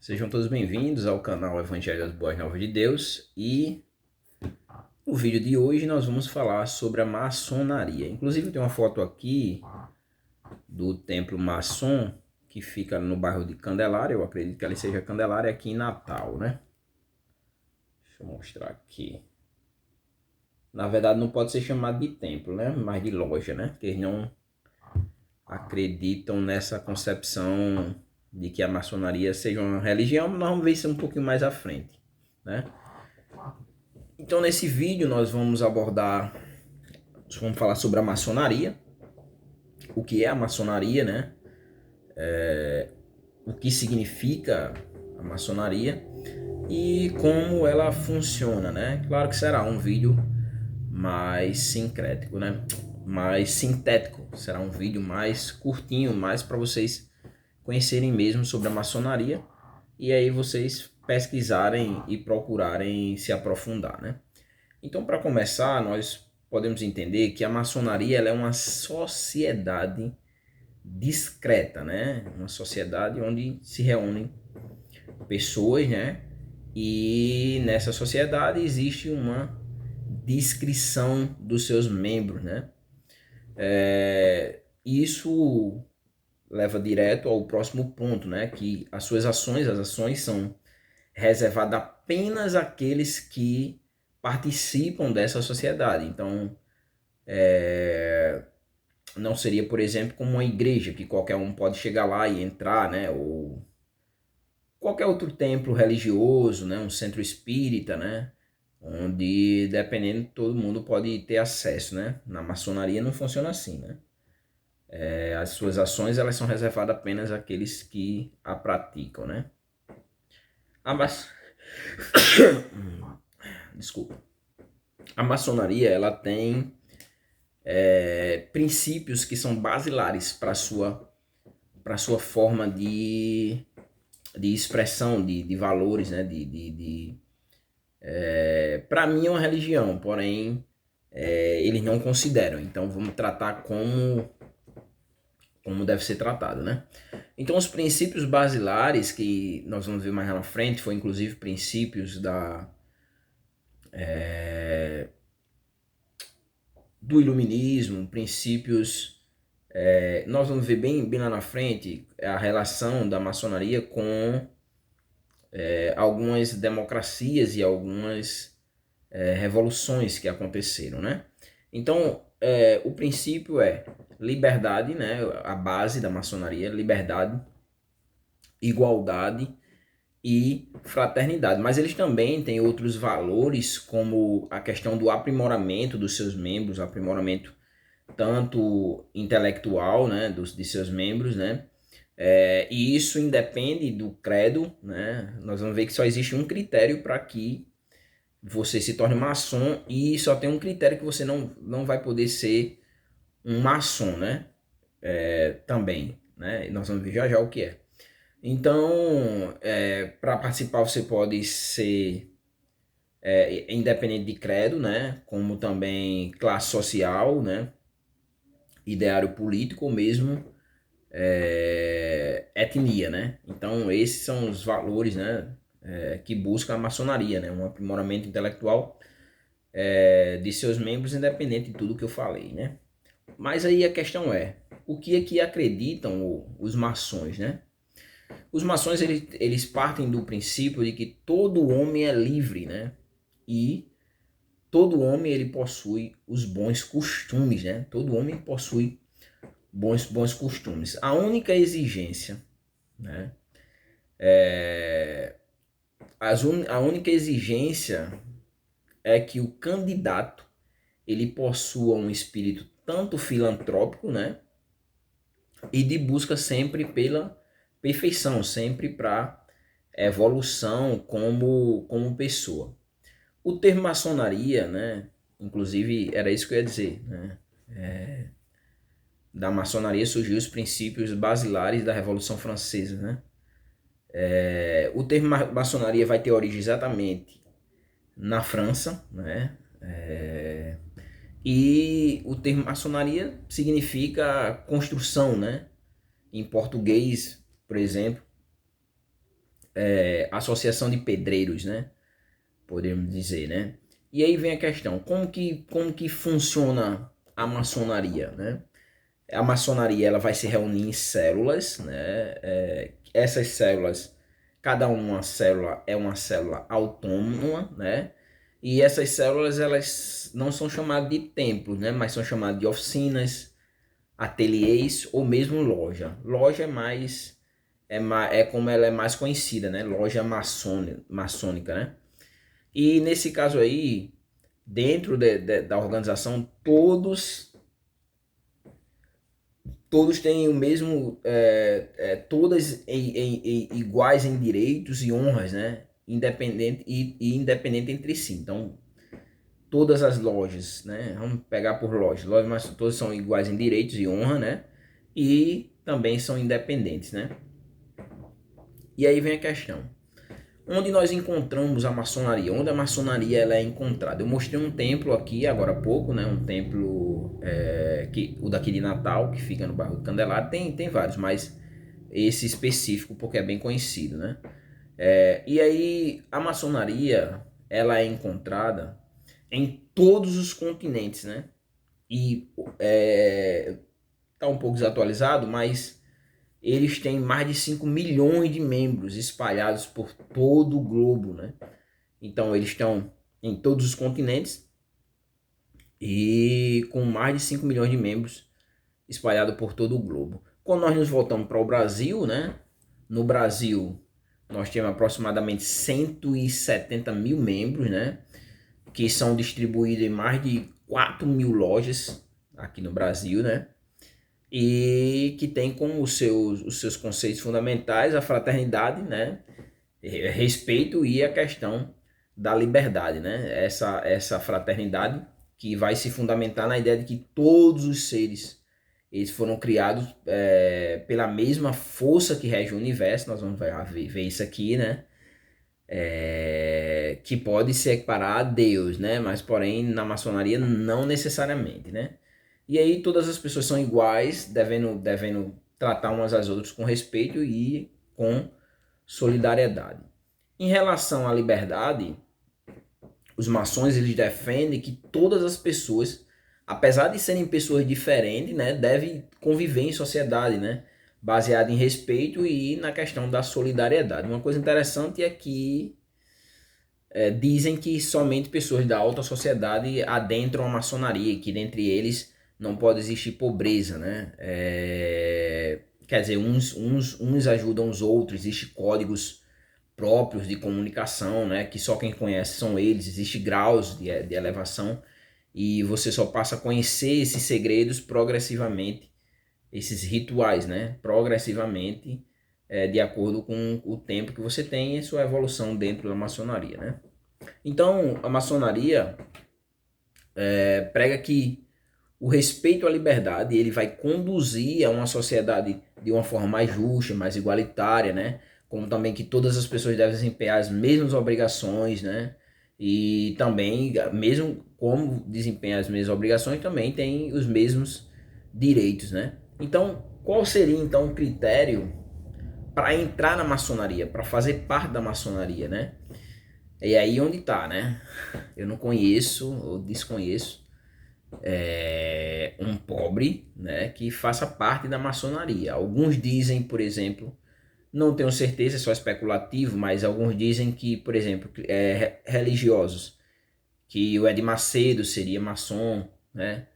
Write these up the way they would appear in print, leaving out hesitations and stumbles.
Sejam todos bem-vindos ao canal Evangelho das Boas Novas de Deus e no vídeo de hoje nós vamos falar sobre a maçonaria. Inclusive tem uma foto aqui do templo maçom que fica no bairro de Candelária, eu acredito que ali seja Candelária aqui em Natal, né? Deixa eu mostrar aqui. Na verdade não pode ser chamado de templo, né? Mas de loja, né? Porque eles não acreditam nessa concepção de que a maçonaria seja uma religião, nós vamos ver isso um pouquinho mais à frente, né? Então nesse vídeo nós vamos falar sobre a maçonaria, o que é a maçonaria, né? O que significa a maçonaria e como ela funciona, né? Claro que será um vídeo mais sincrético, né? Mais sintético, será um vídeo mais curtinho, mais para vocês conhecerem mesmo sobre a maçonaria e aí vocês pesquisarem e procurarem se aprofundar, né? Então, para começar, nós podemos entender que a maçonaria ela é uma sociedade discreta, né? Uma sociedade onde se reúnem pessoas, né? E nessa sociedade existe uma descrição dos seus membros, né? Isso leva direto ao próximo ponto, né? Que as ações são reservadas apenas àqueles que participam dessa sociedade. Então, não seria, por exemplo, como uma igreja, que qualquer um pode chegar lá e entrar, né? Ou qualquer outro templo religioso, né? Um centro espírita, né? Onde, dependendo, todo mundo pode ter acesso, né? Na maçonaria não funciona assim, né? As suas ações elas são reservadas apenas àqueles que a praticam, né? A mas... Desculpa. A maçonaria ela tem princípios que são basilares para a sua forma de expressão de valores, né? Para mim é uma religião, porém eles não consideram. Então vamos tratar como deve ser tratado, né? Então os princípios basilares que nós vamos ver mais na frente, foi inclusive princípios do iluminismo, princípios, nós vamos ver bem lá na frente a relação da maçonaria com algumas democracias e algumas revoluções que aconteceram, né? Então o princípio é liberdade, né? A base da maçonaria, liberdade, igualdade e fraternidade. Mas eles também têm outros valores, como a questão do aprimoramento dos seus membros, aprimoramento tanto intelectual, né, de seus membros, né? E isso independe do credo, né? Nós vamos ver que só existe um critério para que você se torne maçom e só tem um critério que você não vai poder ser um maçom, né? Também, né? Nós vamos ver já já o que é. Então, para participar você pode ser independente de credo, né? Como também classe social, né? Ideário político ou mesmo etnia, né? Então, esses são os valores, né? Que busca a maçonaria, né? Um aprimoramento intelectual de seus membros, independente de tudo que eu falei, né? Mas aí a questão é, o que é que acreditam os maçons, né? Os maçons eles partem do princípio de que todo homem é livre, né? E todo homem ele possui os bons costumes, né? Todo homem possui bons costumes. A única exigência, né? A única exigência é que o candidato ele possua um espírito tanto filantrópico, né? E de busca sempre pela perfeição, sempre para evolução como pessoa. O termo maçonaria, né? Inclusive era isso que eu ia dizer, né? Da maçonaria surgiu os princípios basilares da Revolução Francesa, né? O termo maçonaria vai ter origem exatamente na França, né? E o termo maçonaria significa construção, né? Em português, por exemplo, associação de pedreiros, né? Podemos dizer, né? E aí vem a questão, como que funciona a maçonaria, né? A maçonaria ela vai se reunir em células, né? Essas células, cada uma célula é uma célula autônoma, né? E essas células elas não são chamadas de templos, né? Mas são chamadas de oficinas, ateliês ou mesmo loja. Loja é como ela é mais conhecida, né? Loja maçônica, né? E nesse caso aí, dentro da organização, todos têm o mesmo, todas iguais em direitos e honras, né? Independente entre si. Então, todas as lojas, né? Vamos pegar por lojas, mas todas são iguais em direitos e honra, né? E também são independentes, né? E aí vem a questão. Onde nós encontramos a maçonaria? Onde a maçonaria ela é encontrada? Eu mostrei um templo aqui agora há pouco, né? Um templo o daqui de Natal, que fica no bairro do Candelário. Tem vários, mas esse específico porque é bem conhecido, né? E aí a maçonaria ela é encontrada em todos os continentes, né? E tá um pouco desatualizado, mas eles têm mais de 5 milhões de membros espalhados por todo o globo, né? Então eles estão em todos os continentes e com mais de 5 milhões de membros espalhados por todo o globo. Quando nós nos voltamos para o Brasil, né? No Brasil nós temos aproximadamente 170 mil membros, né? Que são distribuídos em mais de 4 mil lojas aqui no Brasil, né? E que tem como os seus conceitos fundamentais a fraternidade, né? Respeito e a questão da liberdade, né? Essa fraternidade que vai se fundamentar na ideia de que todos os seres eles foram criados pela mesma força que rege o universo. Nós vamos ver isso aqui, né? Que pode se equiparar a Deus, né? Mas porém na maçonaria não necessariamente, né? E aí todas as pessoas são iguais, devendo tratar umas às outras com respeito e com solidariedade. Em relação à liberdade, os maçons eles defendem que todas as pessoas, apesar de serem pessoas diferentes, né, devem conviver em sociedade, né, baseada em respeito e na questão da solidariedade. Uma coisa interessante é que dizem que somente pessoas da alta sociedade adentram a maçonaria, que dentre eles não pode existir pobreza, né? Quer dizer, uns ajudam os outros, existem códigos próprios de comunicação, né? Que só quem conhece são eles, existem graus de elevação e você só passa a conhecer esses segredos progressivamente, esses rituais, né? Progressivamente, de acordo com o tempo que você tem e sua evolução dentro da maçonaria, né? Então, a maçonaria prega que o respeito à liberdade ele vai conduzir a uma sociedade de uma forma mais justa, mais igualitária, né? Como também que todas as pessoas devem desempenhar as mesmas obrigações, né? E também, mesmo como desempenhar as mesmas obrigações, também tem os mesmos direitos, né? Então, qual seria então o critério para entrar na maçonaria, para fazer parte da maçonaria, né? E aí onde tá, né? Eu não conheço ou desconheço um pobre, né, que faça parte da maçonaria. Alguns dizem, por exemplo, não tenho certeza, é só especulativo, mas alguns dizem que, por exemplo, religiosos, que o Ed Macedo seria maçom, né?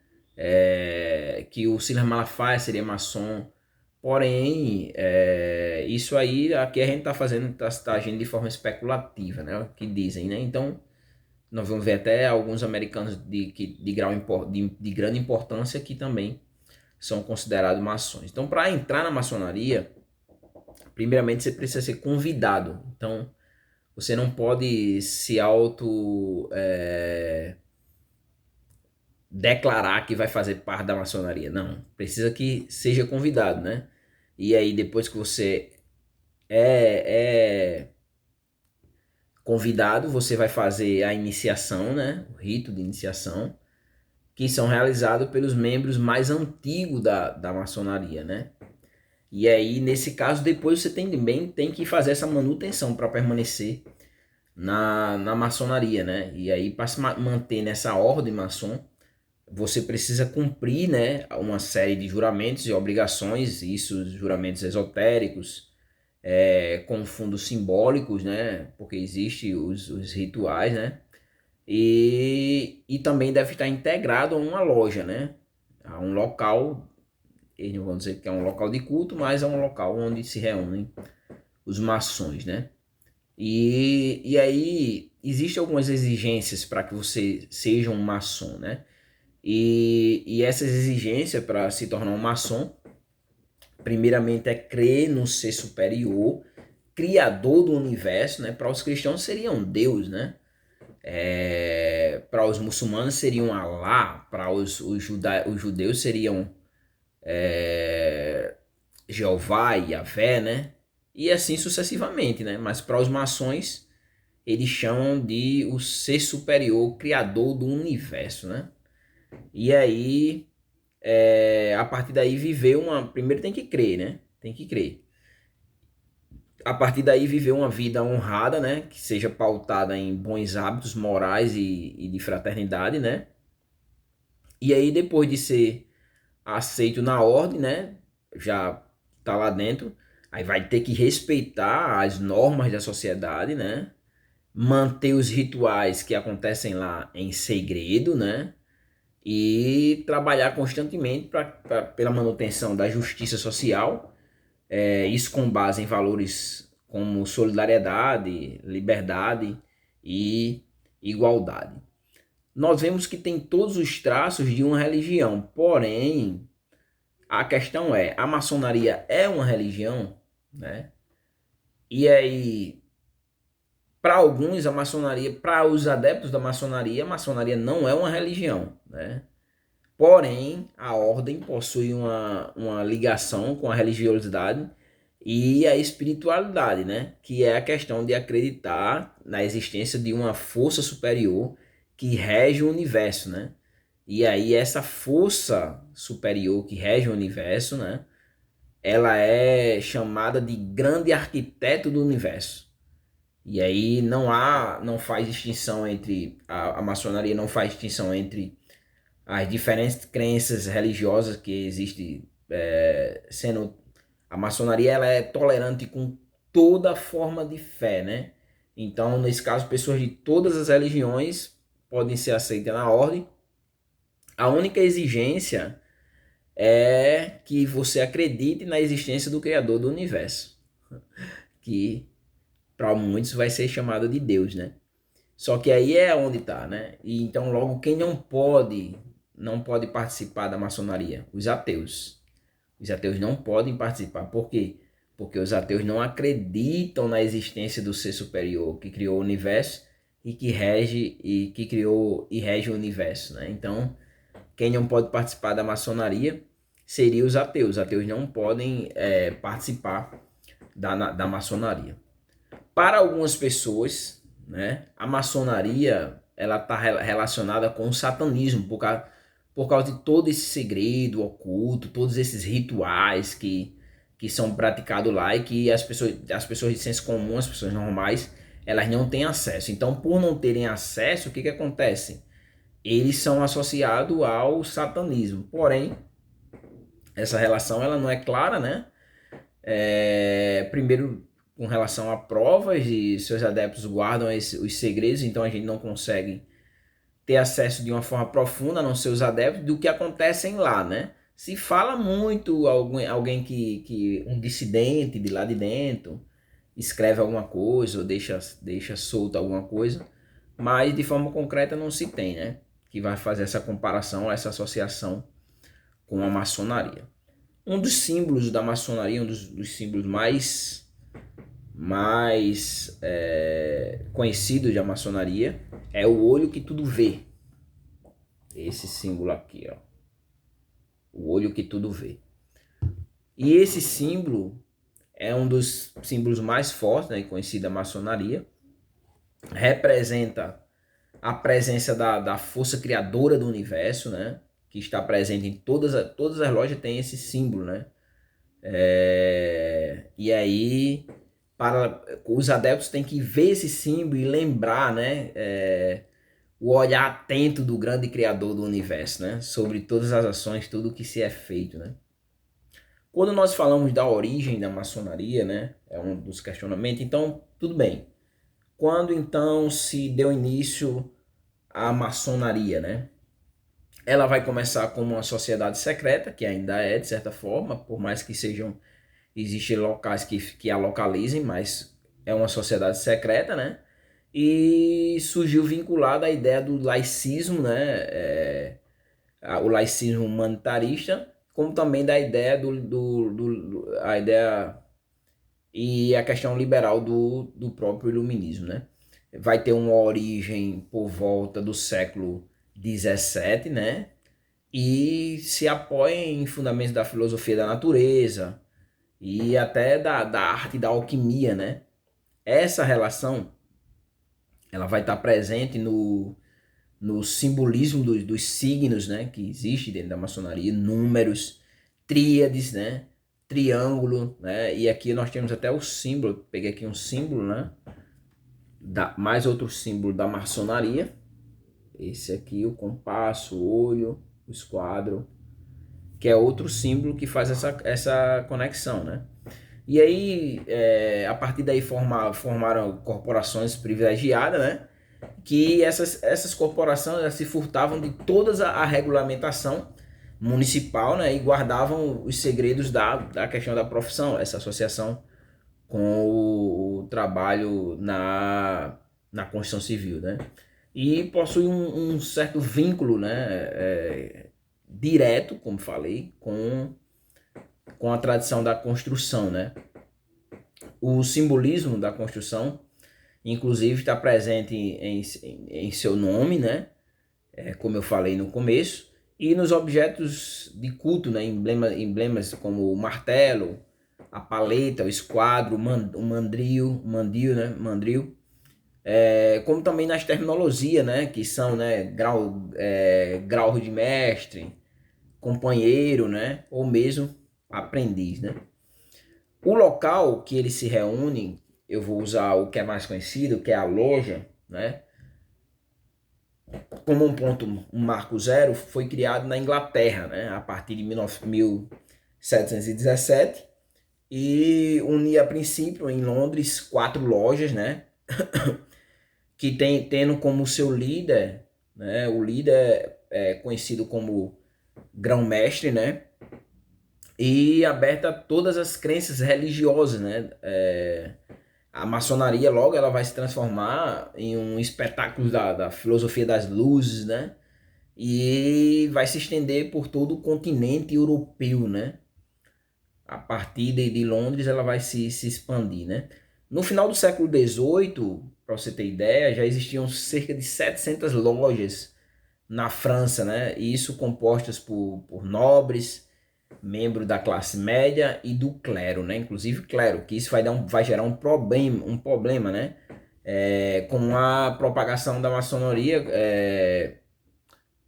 Que o Silas Malafaia seria maçom. Porém, isso aí, aqui a gente está fazendo, está agindo de forma especulativa, né? O que dizem, né? Então, nós vamos ver até alguns americanos de grande importância que também são considerados maçons. Então, para entrar na maçonaria, primeiramente você precisa ser convidado. Então, você não pode se declarar que vai fazer parte da maçonaria. Não, precisa que seja convidado, né? E aí, depois que você é convidado, você vai fazer a iniciação, né? O rito de iniciação, que são realizados pelos membros mais antigos da maçonaria, né? E aí, nesse caso, depois você também tem que fazer essa manutenção para permanecer na maçonaria, né? E aí, para se manter nessa ordem maçom, você precisa cumprir, né, uma série de juramentos e obrigações, isso, juramentos esotéricos, com fundos simbólicos, né? Porque existe os rituais, né? E também deve estar integrado a uma loja, né? A um local, eles não vão dizer que é um local de culto, mas é um local onde se reúnem os maçons, né? E aí existem algumas exigências para que você seja um maçom, né? E essas exigências para se tornar um maçom, primeiramente é crer no ser superior, criador do universo, né? Para os cristãos seria um Deus, né? Para os muçulmanos seriam Alá, para os judeus seriam Jeová e Yahvé, né? E assim sucessivamente, né? Mas para os maçons, eles chamam de o ser superior, criador do universo, né? E aí, a partir daí, viver uma. Primeiro tem que crer, né? Tem que crer. A partir daí, viver uma vida honrada, né? Que seja pautada em bons hábitos morais e de fraternidade, né? E aí, depois de ser aceito na ordem, né? Já tá lá dentro. Aí vai ter que respeitar as normas da sociedade, né? Manter os rituais que acontecem lá em segredo, né? E trabalhar constantemente pela manutenção da justiça social, isso com base em valores como solidariedade, liberdade e igualdade. Nós vemos que tem todos os traços de uma religião, porém, a questão é, a maçonaria é uma religião, né? E aí, para alguns, a maçonaria, para os adeptos da maçonaria, a maçonaria não é uma religião, né? Porém, a ordem possui uma ligação com a religiosidade e a espiritualidade, né? Que é a questão de acreditar na existência de uma força superior que rege o universo, né? E aí essa força superior que rege o universo, né? Ela é chamada de grande arquiteto do universo. E aí não faz distinção entre, a maçonaria não faz distinção entre as diferentes crenças religiosas que existem, sendo a maçonaria ela é tolerante com toda forma de fé, né? Então, nesse caso, pessoas de todas as religiões podem ser aceitas na ordem. A única exigência é que você acredite na existência do Criador do universo, que para muitos vai ser chamado de Deus, né? Só que aí é onde está, né? E então logo quem não pode participar da maçonaria, os ateus. Os ateus não podem participar. Por quê? Porque os ateus não acreditam na existência do ser superior que criou o universo e que rege e que criou e rege o universo, né? Então, quem não pode participar da maçonaria seria os ateus. Os ateus não podem participar da maçonaria. Para algumas pessoas, né, a maçonaria ela está relacionada com o satanismo por causa de todo esse segredo oculto, todos esses rituais que são praticados lá e que as pessoas de senso comum, as pessoas normais, elas não têm acesso. Então, por não terem acesso, o que acontece? Eles são associados ao satanismo. Porém, essa relação ela não é clara, né? Primeiro, com relação a provas, e seus adeptos guardam os segredos, então a gente não consegue ter acesso de uma forma profunda, a não ser os adeptos, do que acontecem lá, né? Se fala muito alguém que um dissidente de lá de dentro escreve alguma coisa ou deixa solta alguma coisa, mas de forma concreta não se tem, né? Que vai fazer essa comparação, essa associação com a maçonaria. Um dos símbolos da maçonaria, um dos símbolos mais conhecidos da maçonaria é o olho que tudo vê. Esse símbolo aqui, ó. O olho que tudo vê. E esse símbolo é um dos símbolos mais fortes, né, conhecido da maçonaria. Representa a presença da força criadora do universo, né? Que está presente em todas as lojas, tem esse símbolo, né? E aí, para os adeptos têm que ver esse símbolo e lembrar, né, o olhar atento do grande criador do universo, né, sobre todas as ações, tudo que se é feito, né. Quando nós falamos da origem da maçonaria, né, é um dos questionamentos, então, tudo bem. Quando então se deu início à maçonaria, né? Ela vai começar como uma sociedade secreta, que ainda é, de certa forma, por mais que existem locais que a localizem, mas é uma sociedade secreta, né? E surgiu vinculada à ideia do laicismo, né? O laicismo humanitarista, como também da ideia a ideia e a questão liberal do próprio iluminismo, né? Vai ter uma origem por volta do século XVII, né? E se apoia em fundamentos da filosofia da natureza e até da arte e da alquimia, né? Essa relação ela vai estar presente no simbolismo dos signos, né? Que existe dentro da maçonaria, números, tríades, né? Triângulo, né? E aqui nós temos até o símbolo, peguei aqui um símbolo, né? Mais outro símbolo da maçonaria. Esse aqui, o compasso, o olho, o esquadro, que é outro símbolo que faz essa conexão, né? E aí, a partir daí formaram corporações privilegiadas, né? Que essas corporações elas se furtavam de toda a regulamentação municipal, né? E guardavam os segredos da questão da profissão, essa associação com o trabalho na construção civil, né? E possui um certo vínculo, né? Direto, como falei, com a tradição da construção, né? O simbolismo da construção, inclusive, está presente em seu nome, né? Como eu falei no começo, e nos objetos de culto, né? Emblemas como o martelo, a paleta, o esquadro, o mandril, né? Como também nas terminologias, né? Que são, né? Grau de mestre, companheiro, né? Ou mesmo aprendiz, né? O local que eles se reúnem, eu vou usar o que é mais conhecido, que é a loja, né? Como um marco zero, foi criado na Inglaterra, né? A partir de 1717 e unia a princípio em Londres 4 lojas, né? Que tendo como seu líder, né? O líder é conhecido como grão-mestre, né? E aberta a todas as crenças religiosas, né? A maçonaria logo ela vai se transformar em um espetáculo da filosofia das luzes, né? E vai se estender por todo o continente europeu, né? A partir de Londres ela vai se expandir, né? No final do século XVIII, para você ter ideia, já existiam cerca de 700 lojas na França, né? E isso compostas por nobres, membros da classe média e do clero, né? Inclusive clero, que isso vai gerar um problema, né? Com a propagação da maçonaria,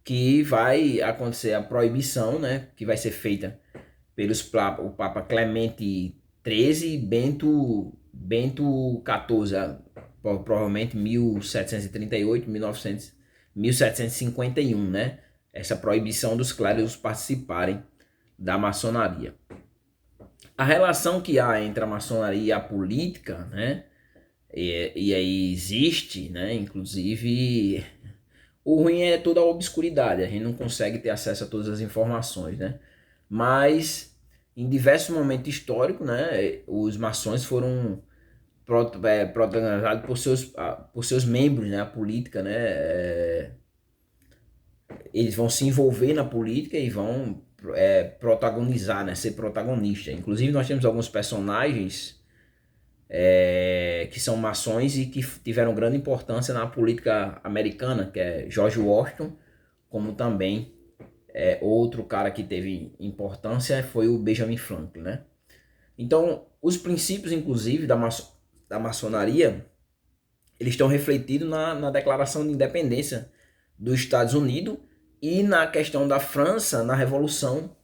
que vai acontecer a proibição, né? Que vai ser feita o Papa Clemente XIII e Bento XIV, provavelmente 1738, 1751, né? Essa proibição dos clérigos participarem da maçonaria. A relação que há entre a maçonaria e a política, né? E aí existe, né? Inclusive, o ruim é toda a obscuridade, a gente não consegue ter acesso a todas as informações, né? Mas em diversos momentos históricos, né? Os maçons foram protagonizados por seus membros, né? A política, né? Eles vão se envolver na política e vão protagonizar, né? Ser protagonista. Inclusive nós temos alguns personagens que são maçons e que tiveram grande importância na política americana, que é George Washington, como também outro cara que teve importância foi o Benjamin Franklin, né? Então, os princípios, inclusive, da maçonaria, eles estão refletidos na Declaração de Independência dos Estados Unidos e na questão da França, na Revolução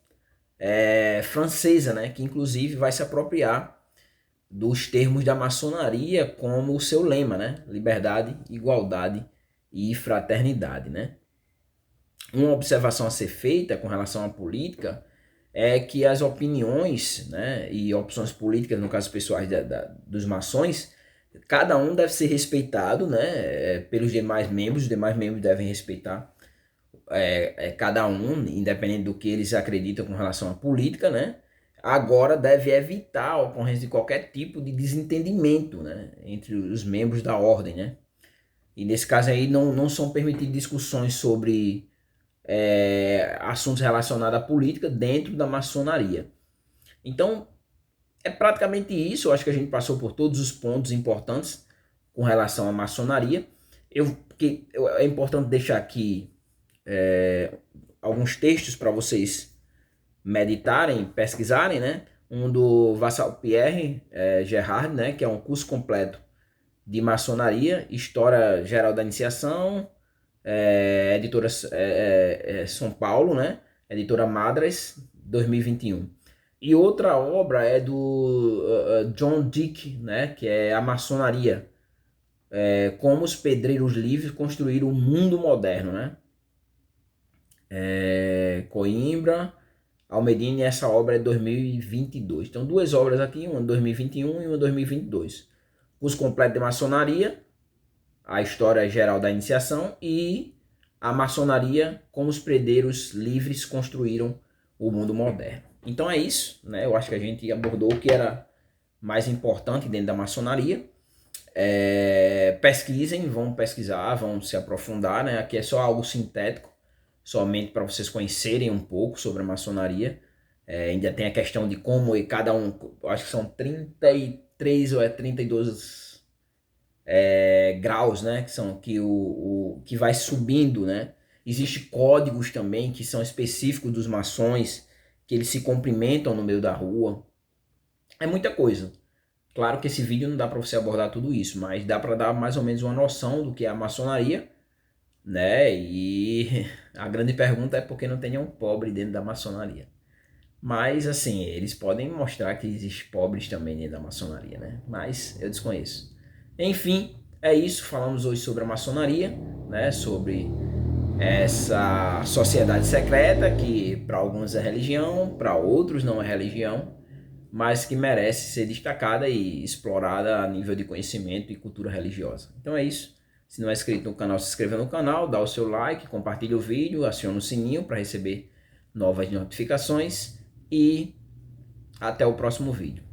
francesa, né, que inclusive vai se apropriar dos termos da maçonaria como o seu lema, né, liberdade, igualdade e fraternidade, né. Uma observação a ser feita com relação à política é que as opiniões, né, e opções políticas, no caso pessoais dos maçons, cada um deve ser respeitado, né, pelos demais membros, os demais membros devem respeitar cada um, independente do que eles acreditam com relação à política, né? Agora deve evitar a ocorrência de qualquer tipo de desentendimento, né, entre os membros da ordem, né? E nesse caso aí não são permitidas discussões sobre assuntos relacionados à política dentro da maçonaria. Então, é praticamente isso. Eu acho que a gente passou por todos os pontos importantes com relação à maçonaria. É importante deixar aqui alguns textos para vocês meditarem, pesquisarem, né? Um do Vassal Pierre Gerard, né? Que é um curso completo de maçonaria, História Geral da Iniciação, editora São Paulo, né? Editora Madras, 2021. E outra obra é do John Dick, né? Que é A Maçonaria, como os pedreiros livres construíram o mundo moderno, né? Coimbra, Almedina, e essa obra é 2022. Então, duas obras aqui, uma 2021 e uma 2022. Curso completo de maçonaria, a história geral da iniciação e a maçonaria, como os predeiros livres construíram o mundo moderno. Então é isso, né? Eu acho que a gente abordou o que era mais importante dentro da maçonaria. Pesquisem, vão pesquisar, vão se aprofundar, né? Aqui é só algo sintético, somente para vocês conhecerem um pouco sobre a maçonaria. Ainda tem a questão de como cada um, acho que são 33 ou 32 graus, né? Que são que vai subindo, né? Existem códigos também que são específicos dos maçons, que eles se cumprimentam no meio da rua. É muita coisa. Claro que esse vídeo não dá para você abordar tudo isso, mas dá para dar mais ou menos uma noção do que é a maçonaria, né? E a grande pergunta é por que não tem nenhum pobre dentro da maçonaria. Mas assim, eles podem mostrar que existe pobres também dentro da maçonaria, né? Mas eu desconheço. Enfim, é isso. Falamos hoje sobre a maçonaria, né? Sobre essa sociedade secreta que para alguns é religião, para outros não é religião, mas que merece ser destacada e explorada a nível de conhecimento e cultura religiosa. Então é isso. Se não é inscrito no canal, se inscreva no canal, dá o seu like, compartilhe o vídeo, acione o sininho para receber novas notificações e até o próximo vídeo.